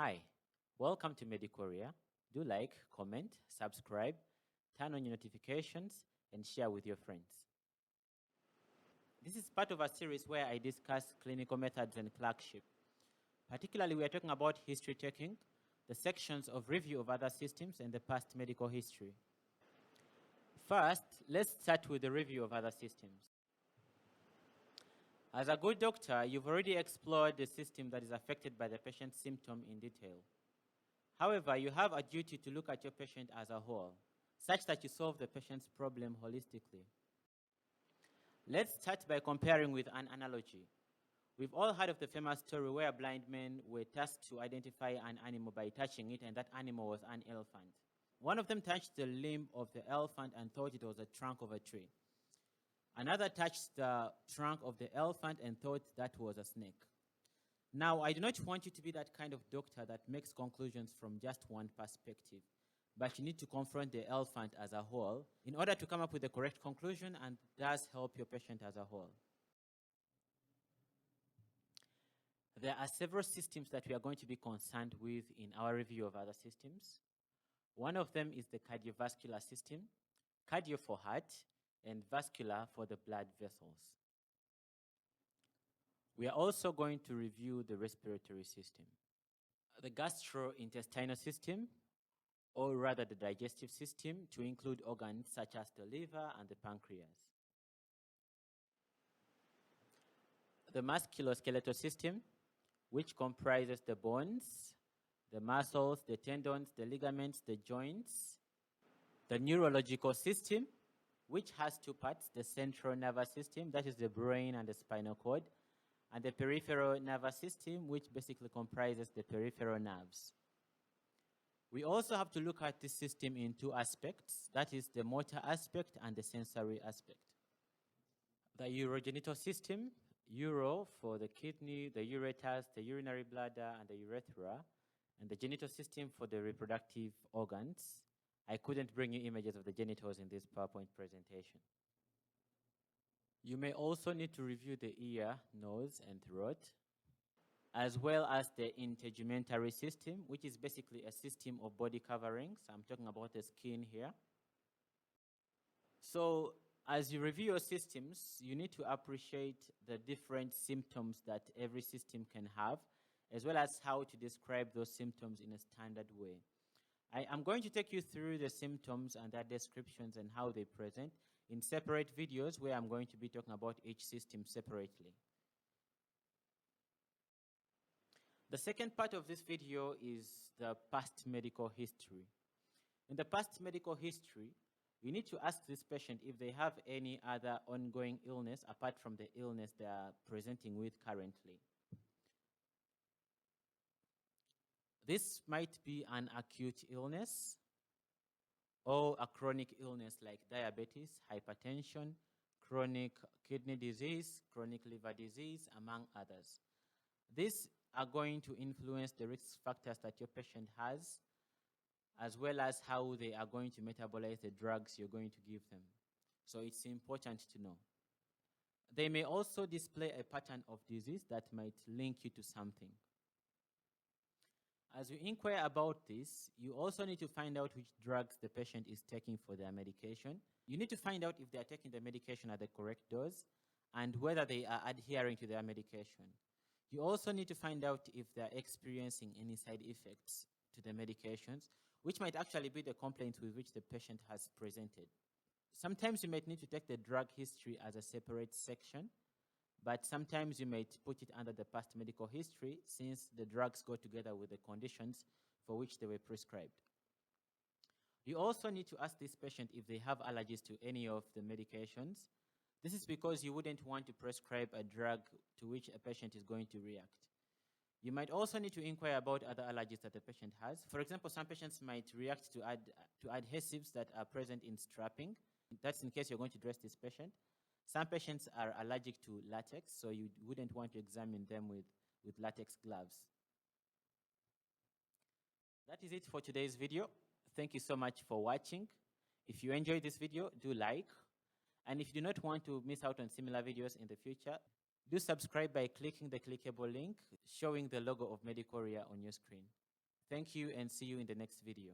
Hi, welcome to Medicoria. Do like, comment, subscribe, turn on your notifications, and share with your friends. This is part of a series where I discuss clinical methods and clerkship. Particularly, we are talking about history taking, the sections of review of other systems, and the past medical history. First, let's start with the review of other systems. As a good doctor, you've already explored the system that is affected by the patient's symptom in detail. However, you have a duty to look at your patient as a whole, such that you solve the patient's problem holistically. Let's start by comparing with an analogy. We've all heard of the famous story where blind men were tasked to identify an animal by touching it, and that animal was an elephant. One of them touched the limb of the elephant and thought it was a trunk of a tree. Another touched the trunk of the elephant and thought that was a snake. Now, I do not want you to be that kind of doctor that makes conclusions from just one perspective, but you need to confront the elephant as a whole in order to come up with the correct conclusion and thus help your patient as a whole. There are several systems that we are going to be concerned with in our review of other systems. One of them is the cardiovascular system, cardio for heart, and vascular for the blood vessels. We are also going to review the respiratory system, the gastrointestinal system, or rather the digestive system, to include organs such as the liver and the pancreas. The musculoskeletal system, which comprises the bones, the muscles, the tendons, the ligaments, the joints. The neurological system, which has two parts, the central nervous system, that is the brain and the spinal cord, and the peripheral nervous system, which basically comprises the peripheral nerves. We also have to look at this system in two aspects, that is the motor aspect and the sensory aspect. The urogenital system, uro for the kidney, the ureters, the urinary bladder, and the urethra, and the genital system for the reproductive organs. I couldn't bring you images of the genitals in this PowerPoint presentation. You may also need to review the ear, nose, and throat, as well as the integumentary system, which is basically a system of body coverings. I'm talking about the skin here. So as you review your systems, you need to appreciate the different symptoms that every system can have, as well as how to describe those symptoms in a standard way. I am going to take you through the symptoms and their descriptions and how they present in separate videos where I'm going to be talking about each system separately. The second part of this video is the past medical history. In the past medical history, you need to ask this patient if they have any other ongoing illness apart from the illness they are presenting with currently. This might be an acute illness or a chronic illness like diabetes, hypertension, chronic kidney disease, chronic liver disease, among others. These are going to influence the risk factors that your patient has, as well as how they are going to metabolize the drugs you're going to give them. So it's important to know. They may also display a pattern of disease that might link you to something. As you inquire about this, you also need to find out which drugs the patient is taking for their medication. You need to find out if they are taking the medication at the correct dose and whether they are adhering to their medication. You also need to find out if they are experiencing any side effects to the medications, which might actually be the complaints with which the patient has presented. Sometimes you might need to take the drug history as a separate section, but sometimes you might put it under the past medical history since the drugs go together with the conditions for which they were prescribed. You also need to ask this patient if they have allergies to any of the medications. This is because you wouldn't want to prescribe a drug to which a patient is going to react. You might also need to inquire about other allergies that the patient has. For example, some patients might react to adhesives that are present in strapping. That's in case you're going to dress this patient. Some patients are allergic to latex, so you wouldn't want to examine them with latex gloves. That is it for today's video. Thank you so much for watching. If you enjoyed this video, do like. And if you do not want to miss out on similar videos in the future, do subscribe by clicking the clickable link showing the logo of Medicoria on your screen. Thank you and see you in the next video.